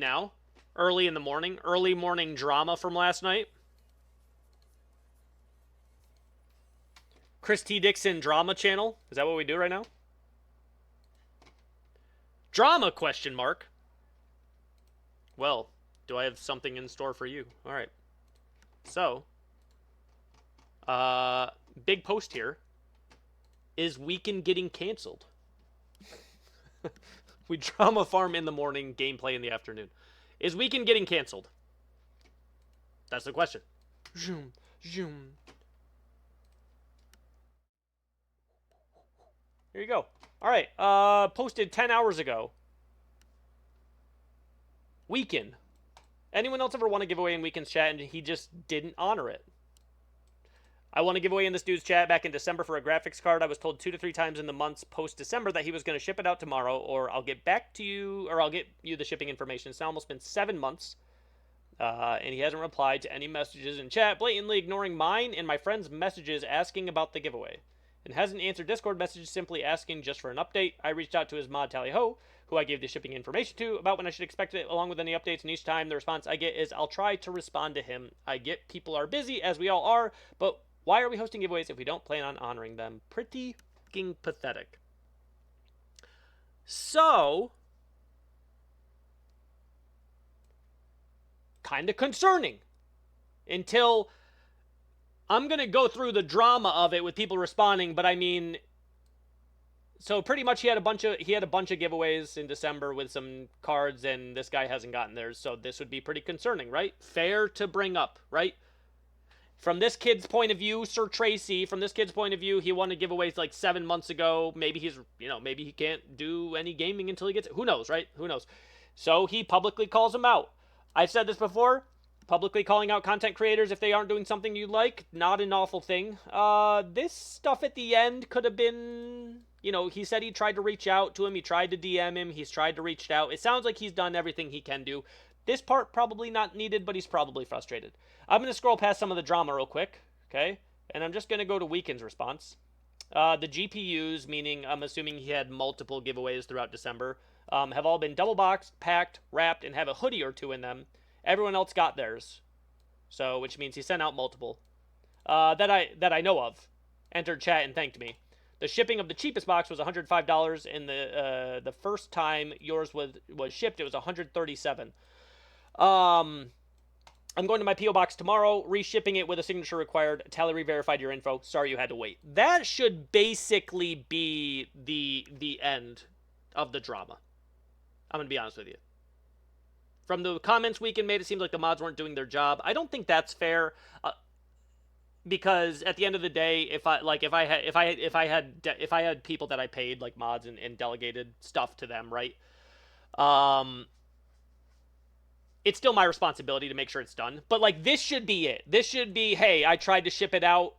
now. Early in the morning. Early morning drama from last night. ChrisTDickson drama channel. Is that what we do right now? Drama question mark. Well, do I have something in store for you? All right. So, big post here. Is Weekend getting canceled? We drama farm in the morning, gameplay in the afternoon. Is Weekend getting canceled? That's the question. Zoom, zoom. Here you go. All right. Posted 10 hours ago. Weekend. Anyone else ever want to give away in Weekend's chat and he just didn't honor it? I want to give away in this dude's chat back in December for a graphics card. I was told 2 to 3 times in the months post-December that he was going to ship it out tomorrow, or I'll get back to you, or I'll get you the shipping information. It's now almost been 7 months, and he hasn't replied to any messages in chat, blatantly ignoring mine and my friend's messages asking about the giveaway. And hasn't answered Discord messages simply asking just for an update. I reached out to his mod Tally-Ho, who I gave the shipping information to, about when I should expect it, along with any updates, and each time the response I get is, I'll try to respond to him. I get people are busy, as we all are, but why are we hosting giveaways if we don't plan on honoring them? Pretty fucking pathetic. So, kind of concerning. Until I'm going to go through the drama of it with people responding, but I mean, so pretty much he had a bunch of giveaways in December with some cards, and this guy hasn't gotten theirs, so this would be pretty concerning, right? Fair to bring up, right? From this kid's point of view, Sir Tracy, from this kid's point of view, he won a giveaway like 7 months ago. Maybe he's, maybe he can't do any gaming until he gets it. Who knows, right? Who knows? So he publicly calls him out. I've said this before. Publicly calling out content creators if they aren't doing something you like, not an awful thing. This stuff at the end could have been, he said he tried to reach out to him. He tried to DM him. He's tried to reach out. It sounds like he's done everything he can do. This part probably not needed, but he's probably frustrated. I'm going to scroll past some of the drama real quick, okay? And I'm just going to go to Weekend's response. The GPUs, meaning I'm assuming he had multiple giveaways throughout December, have all been double boxed, packed, wrapped, and have a hoodie or two in them. Everyone else got theirs. So, which means he sent out multiple. That I know of. Entered chat and thanked me. The shipping of the cheapest box was $105, and the first time yours was shipped, it was $137. I'm going to my P.O. box tomorrow, reshipping it with a signature required. Tally re-verified your info. Sorry you had to wait. That should basically be the end of the drama. I'm going to be honest with you. From the comments Weekend made, it seems like the mods weren't doing their job. I don't think that's fair, because at the end of the day, if I had people that I paid like mods and delegated stuff to them, right? It's still my responsibility to make sure it's done. But, like, this should be it. This should be, hey, I tried to ship it out.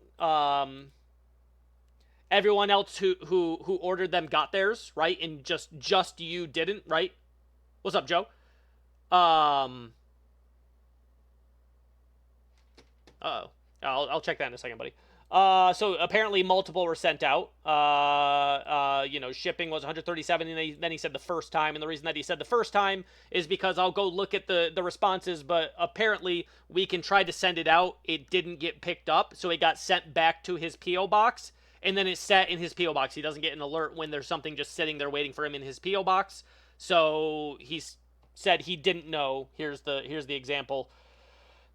Everyone else who ordered them got theirs, right? And just you didn't, right? What's up, Joe? Uh-oh. I'll check that in a second, buddy. So apparently multiple were sent out. Shipping was 137, and then he said the first time, and the reason that he said the first time is because I'll go look at the responses, but apparently we can try to send it out. It didn't get picked up, so it got sent back to his P.O. box, and then it's sat in his P.O. box. He doesn't get an alert when there's something just sitting there waiting for him in his P.O. box. So he said he didn't know. Here's the example.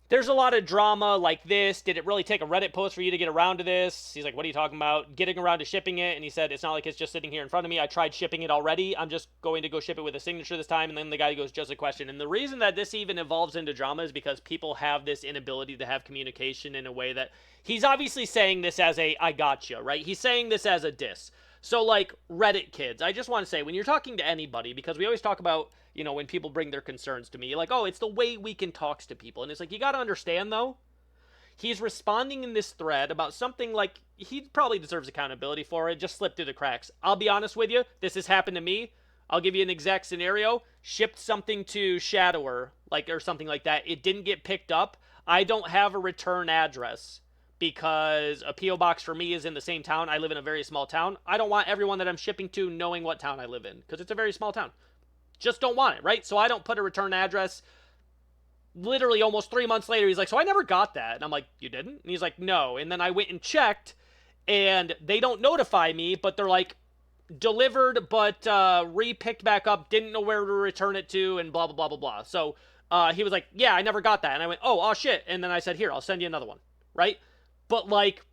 There's a lot of drama like this. Did it really take a Reddit post for you to get around to this? He's like, what are you talking about? Getting around to shipping it. And he said, it's not like it's just sitting here in front of me. I tried shipping it already. I'm just going to go ship it with a signature this time. And then the guy goes, just a question. And the reason that this even evolves into drama is because people have this inability to have communication in a way that he's obviously saying this as a, I gotcha, right? He's saying this as a diss. So, like, Reddit kids, I just want to say, when you're talking to anybody, because we always talk about, when people bring their concerns to me, like, oh, it's the way Weekend talks to people. And it's like, you got to understand, though, he's responding in this thread about something like, he probably deserves accountability for it, just slipped through the cracks. I'll be honest with you, this has happened to me. I'll give you an exact scenario. Shipped something to Shadower, or something like that. It didn't get picked up. I don't have a return address, because a P.O. box for me is in the same town. I live in a very small town. I don't want everyone that I'm shipping to knowing what town I live in, because it's a very small town. just don't want it, right? So I don't put a return address. Literally almost 3 months later, he's like, so I never got that. And I'm like, you didn't? And he's like, no. And then I went and checked, and they don't notify me, but they're like, delivered, but re-picked back up, didn't know where to return it to, and blah, blah, blah, blah, blah. So he was like, yeah, I never got that. And I went, oh, shit. And then I said, here, I'll send you another one, right? But, like,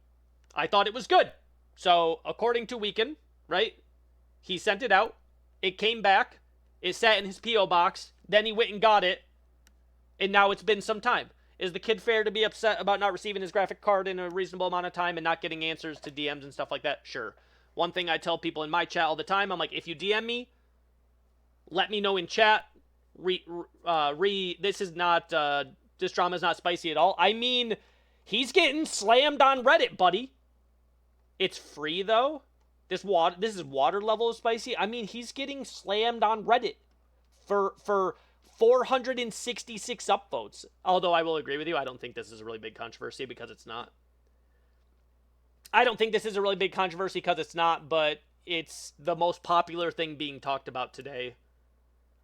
I thought it was good. So, according to WEAK3N, right, he sent it out. It came back. It sat in his P.O. box. Then he went and got it. And now it's been some time. Is the kid fair to be upset about not receiving his graphic card in a reasonable amount of time and not getting answers to DMs and stuff like that? Sure. One thing I tell people in my chat all the time, I'm like, if you DM me, let me know in chat. This is not, this drama is not spicy at all. I mean, he's getting slammed on Reddit, buddy. It's free, though. This is water level of spicy. I mean, he's getting slammed on Reddit for 466 upvotes. Although I will agree with you, I don't think this is a really big controversy because it's not. I don't think this is a really big controversy because it's not, but it's the most popular thing being talked about today.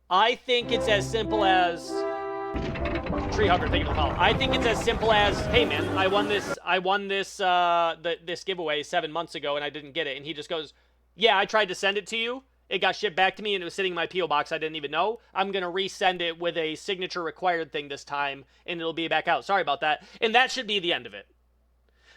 I think it's as simple as... Tree Hugger, thank you for the follow. I think it's as simple as, hey man, I won this giveaway 7 months ago and I didn't get it. And he just goes, yeah, I tried to send it to you. It got shipped back to me and it was sitting in my P.O. box. I didn't even know. I'm going to resend it with a signature required thing this time and it'll be back out. Sorry about that. And that should be the end of it.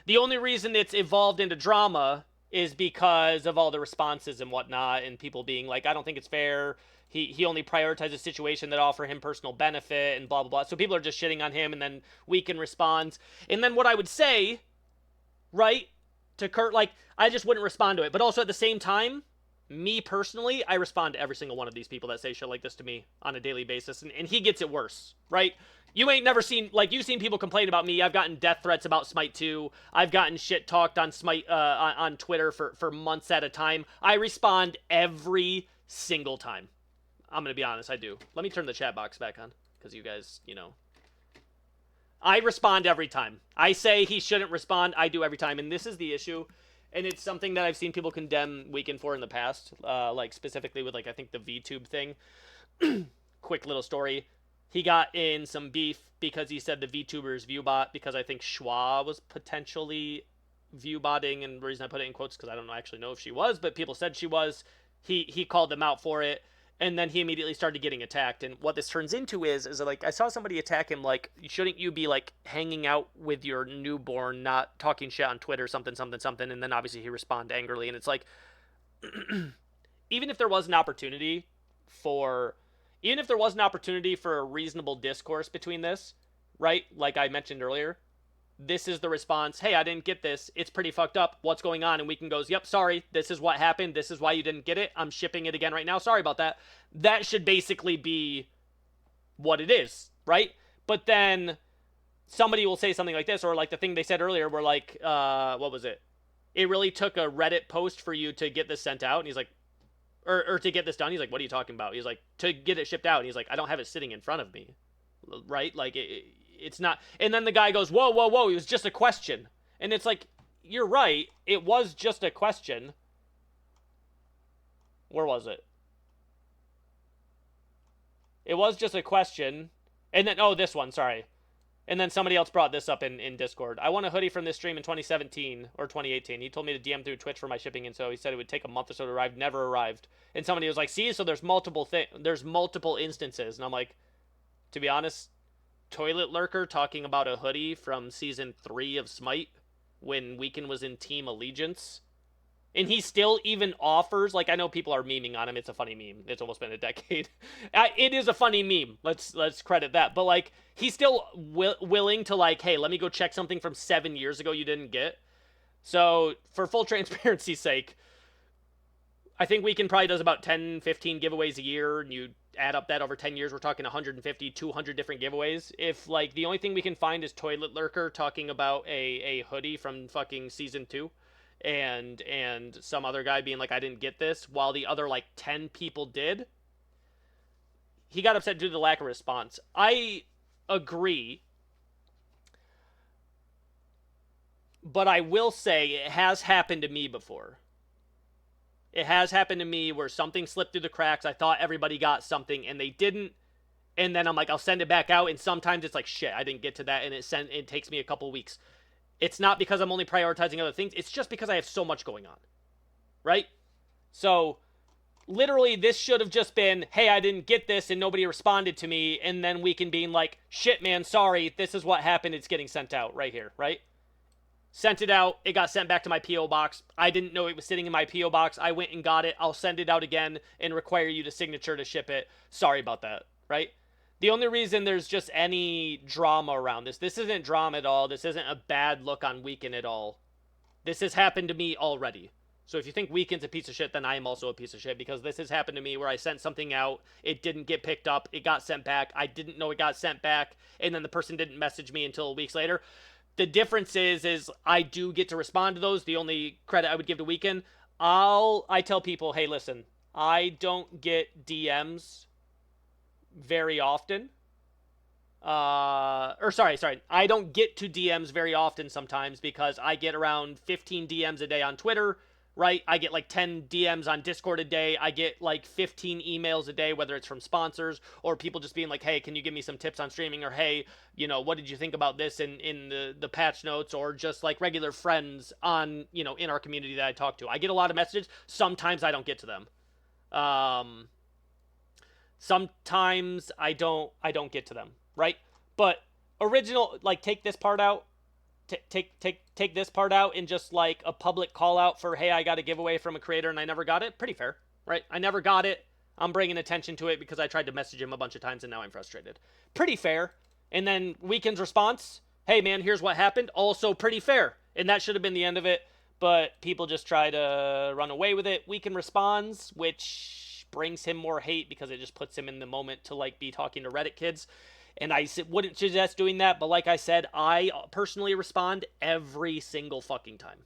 The only reason it's evolved into drama is because of all the responses and whatnot and people being like, I don't think it's fair. He only prioritizes a situation that offer him personal benefit and blah, blah, blah. So people are just shitting on him and then WEAK3N responds. And then what I would say, right, to Kurt, like, I just wouldn't respond to it. But also at the same time, me personally, I respond to every single one of these people that say shit like this to me on a daily basis. And he gets it worse, right? You ain't never seen, like, you've seen people complain about me. I've gotten death threats about Smite 2. I've gotten shit talked on Smite, on Twitter for months at a time. I respond every single time. I'm going to be honest, I do. Let me turn the chat box back on, because you guys, you know. I respond every time. I say he shouldn't respond. I do every time, and this is the issue. And it's something that I've seen people condemn WEAK3N for in the past, like, specifically with, like, I think the VTube thing. Quick little story. He got in some beef because he said the VTubers viewbot, because I think Schwa was potentially viewbotting, and the reason I put it in quotes because I don't actually know if she was, but people said she was. He called them out for it, and then he immediately started getting attacked. And what this turns into is like, I saw somebody attack him like, shouldn't you be like hanging out with your newborn, not talking shit on Twitter, something, something, something, and then obviously he responded angrily, and it's like, even if there was an opportunity for a reasonable discourse between this, right? Like I mentioned earlier, this is the response. Hey, I didn't get this. It's pretty fucked up. What's going on? And WEAK3N goes, yep, sorry. This is what happened. This is why you didn't get it. I'm shipping it again right now. Sorry about that. That should basically be what it is, right? But then somebody will say something like this, or like the thing they said earlier where like, what was it? It really took a Reddit post for you to get this sent out. And he's like, or to get this done. He's like, what are you talking about? He's like, to get it shipped out. And he's like, I don't have it sitting in front of me, right? Like, it's not. And then the guy goes, whoa, whoa, whoa, it was just a question. And it's like, you're right. It was just a question. Where was it? It was just a question. And then, oh, this one, sorry. And then somebody else brought this up in Discord. I won a hoodie from this stream in 2017 or 2018. He told me to DM through Twitch for my shipping, and so he said it would take a month or so to arrive. Never arrived. And somebody was like, see, so there's multiple instances. And I'm like, to be honest, Toilet Lurker talking about a hoodie from Season 3 of Smite when WEAK3N was in Team Allegiance. And he still even offers, like, I know people are memeing on him. It's a funny meme. It's almost been a decade. It is a funny meme. Let's credit that. But, like, he's still willing to, like, hey, let me go check something from 7 years ago you didn't get. So, for full transparency's sake, I think WEAK3N probably does about 10, 15 giveaways a year, and you add up that over 10 years, we're talking 150, 200 different giveaways. If, like, the only thing we can find is Toilet Lurker talking about a hoodie from fucking Season 2, and some other guy being like, I didn't get this, while the other, like, 10 people did, he got upset due to the lack of response. I agree, but I will say it has happened to me before. It has happened to me where something slipped through the cracks. I thought everybody got something and they didn't. And then I'm like, I'll send it back out. And sometimes it's like, shit, I didn't get to that. And it takes me a couple weeks. It's not because I'm only prioritizing other things. It's just because I have so much going on. Right? So literally this should have just been, hey, I didn't get this and nobody responded to me. And then we can be like, shit, man, sorry. This is what happened. It's getting sent out right here. Right? Sent it out. It got sent back to my P.O. box. I didn't know it was sitting in my P.O. box. I went and got it. I'll send it out again and require you to signature to ship it. Sorry about that, right? The only reason there's just any drama around this isn't drama at all. This isn't a bad look on WEAK3N at all. This has happened to me already. So if you think WEAK3N's a piece of shit, then I am also a piece of shit, because this has happened to me where I sent something out, it didn't get picked up, it got sent back, I didn't know it got sent back, and then the person didn't message me until weeks later. The difference is I do get to respond to those. The only credit I would give to WEAK3N, I tell people, hey, listen, I don't get DMs very often. I don't get to DMs very often sometimes, because I get around 15 DMs a day on Twitter, right? I get like 10 DMs on Discord a day. I get like 15 emails a day, whether it's from sponsors or people just being like, hey, can you give me some tips on streaming? Or, hey, what did you think about this in the patch notes? Or just like regular friends on, in our community that I talk to. I get a lot of messages. Sometimes I don't get to them. Sometimes I don't get to them, right? But original, like, take this part out. Take this part out and just like a public call out for, hey, I got a giveaway from a creator and I never got it. Pretty fair, right? I never got it. I'm bringing attention to it because I tried to message him a bunch of times and now I'm frustrated. Pretty fair. And then WEAK3N's response, hey man, here's what happened. Also pretty fair. And that should have been the end of it. But people just try to run away with it. WEAK3N responds, which brings him more hate because it just puts him in the moment to like be talking to Reddit kids. And I wouldn't suggest doing that, but like I said, I personally respond every single fucking time.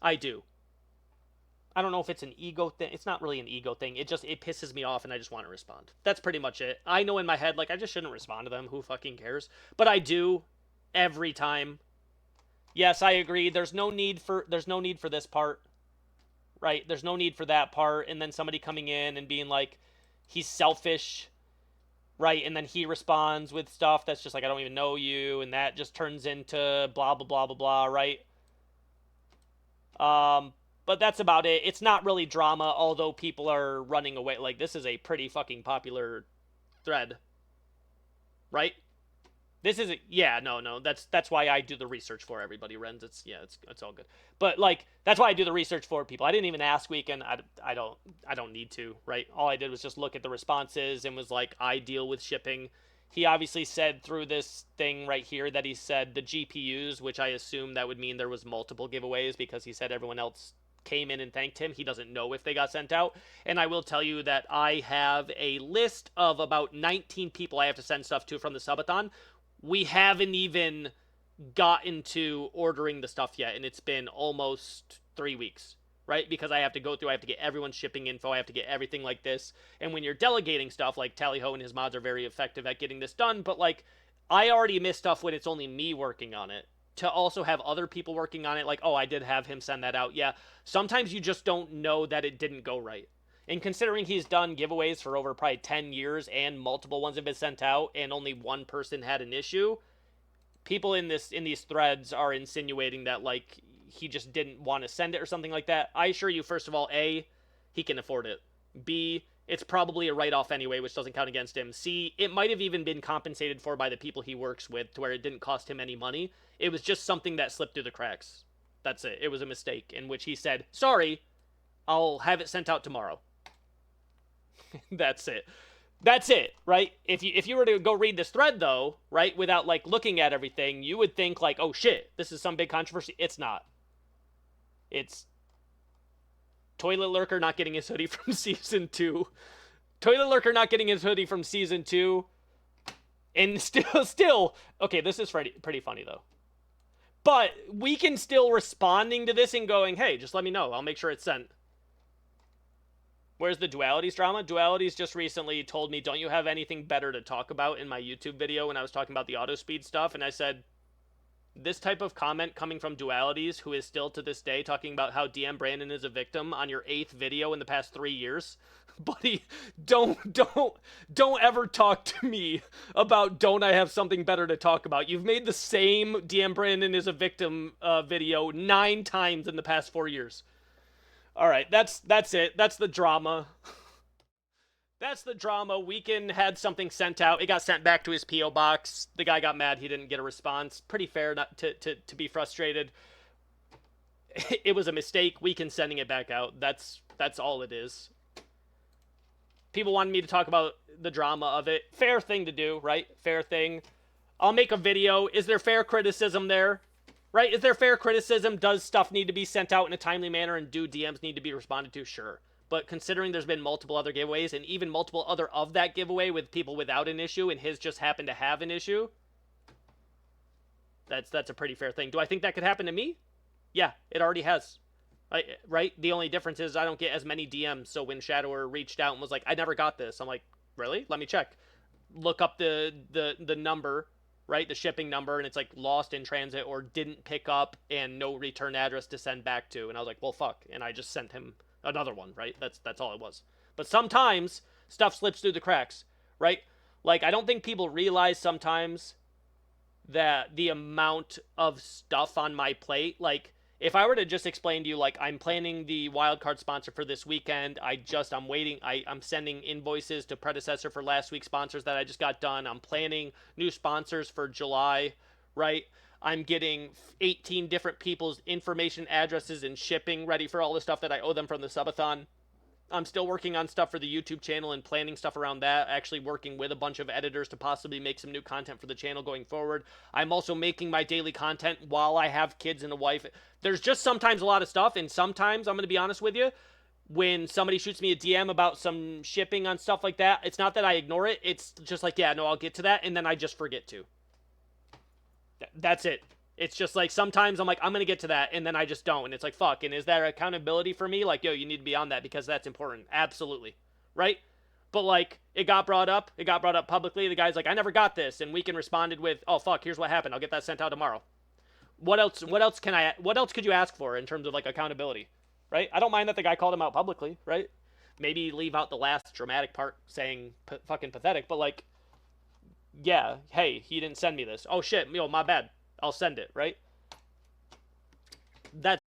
I do. I don't know if it's an ego thing. It's not really an ego thing. It pisses me off and I just want to respond. That's pretty much it. I know in my head, like, I just shouldn't respond to them. Who fucking cares? But I do every time. Yes, I agree. There's no need for this part. Right? There's no need for that part. And then somebody coming in and being like, he's selfish. Right, and then he responds with stuff that's just like, I don't even know you, and that just turns into blah, blah, blah, blah, blah, right? But that's about it. It's not really drama, although people are running away. Like, this is a pretty fucking popular thread. Right? This isn't, yeah, no, that's why I do the research for everybody, Renz. It's all good. But, like, that's why I do the research for people. I didn't even ask WEAK3N. I don't need to, right? All I did was just look at the responses and was like, I deal with shipping. He obviously said through this thing right here that he said the GPUs, which I assume that would mean there was multiple giveaways because he said everyone else came in and thanked him. He doesn't know if they got sent out. And I will tell you that I have a list of about 19 people I have to send stuff to from the subathon. We haven't even gotten to ordering the stuff yet, and it's been almost 3 weeks, right? Because I have to go through, I have to get everyone's shipping info, I have to get everything like this. And when you're delegating stuff, like Tallyho and his mods are very effective at getting this done, but like, I already miss stuff when it's only me working on it. To also have other people working on it, like, oh, I did have him send that out. Yeah, sometimes you just don't know that it didn't go right. And considering he's done giveaways for over probably 10 years and multiple ones have been sent out and only one person had an issue, people in these threads are insinuating that, like, he just didn't want to send it or something like that. I assure you, first of all, A, he can afford it. B, it's probably a write-off anyway, which doesn't count against him. C, it might have even been compensated for by the people he works with to where it didn't cost him any money. It was just something that slipped through the cracks. That's it. It was a mistake in which he said, sorry, I'll have it sent out tomorrow. That's it, right? If you were to go read this thread, though, right, without, like, looking at everything, you would think, like, oh, shit, this is some big controversy. It's not. It's Toilet Lurker not getting his hoodie from Season 2. Toilet Lurker not getting his hoodie from Season 2. And still, okay, this is pretty funny, though. But WEAK3N still responding to this and going, hey, just let me know. I'll make sure it's sent. Where's the Dualities drama? Dualities just recently told me, don't you have anything better to talk about in my YouTube video when I was talking about the auto speed stuff? And I said, This type of comment coming from Dualities, who is still to this day talking about how DM Brandon is a victim on your 8th video in the past 3 years. Buddy, don't ever talk to me about don't I have something better to talk about. You've made the same DM Brandon is a victim video 9 times in the past 4 years. All right, that's it. That's the drama. That's the drama. WEAK3N had something sent out. It got sent back to his P.O. box. The guy got mad he didn't get a response. Pretty fair not to be frustrated. It was a mistake. WEAK3N sending it back out. That's all it is. People wanted me to talk about the drama of it. Fair thing to do, right? Fair thing. I'll make a video. Is there fair criticism there? Right? Is there fair criticism? Does stuff need to be sent out in a timely manner, and do DMs need to be responded to? Sure. But considering there's been multiple other giveaways, and even multiple other of that giveaway with people without an issue, and his just happened to have an issue, that's a pretty fair thing. Do I think that could happen to me? Yeah, it already has. Right? The only difference is I don't get as many DMs. So when Shadower reached out and was like, I never got this, I'm like, really? Let me check. Look up the number, right? The shipping number, and it's like lost in transit or didn't pick up and no return address to send back to. And I was like, well, fuck. And I just sent him another one, right? That's all it was. But sometimes stuff slips through the cracks, right? Like, I don't think people realize sometimes that the amount of stuff on my plate, like, if I were to just explain to you, like, I'm planning the wildcard sponsor for this weekend, I'm waiting, I'm sending invoices to predecessor for last week's sponsors that I just got done. I'm planning new sponsors for July, right? I'm getting 18 different people's information, addresses, and shipping ready for all the stuff that I owe them from the subathon. I'm still working on stuff for the YouTube channel and planning stuff around that, actually working with a bunch of editors to possibly make some new content for the channel going forward. I'm also making my daily content while I have kids and a wife. There's just sometimes a lot of stuff, and sometimes, I'm going to be honest with you, when somebody shoots me a DM about some shipping on stuff like that, it's not that I ignore it, it's just like, yeah, no, I'll get to that, and then I just forget to. That's it. It's just like sometimes I'm like, I'm going to get to that, and then I just don't. And it's like, fuck. And is there accountability for me? Like, yo, you need to be on that because that's important. Absolutely. Right? But like, it got brought up. It got brought up publicly. The guy's like, I never got this. And WEAK3N responded with, oh, fuck, here's what happened. I'll get that sent out tomorrow. What else could you ask for in terms of like accountability? Right? I don't mind that the guy called him out publicly. Right? Maybe leave out the last dramatic part saying fucking pathetic. But like, yeah, hey, he didn't send me this. Oh shit, yo, my bad. I'll send it, right? That's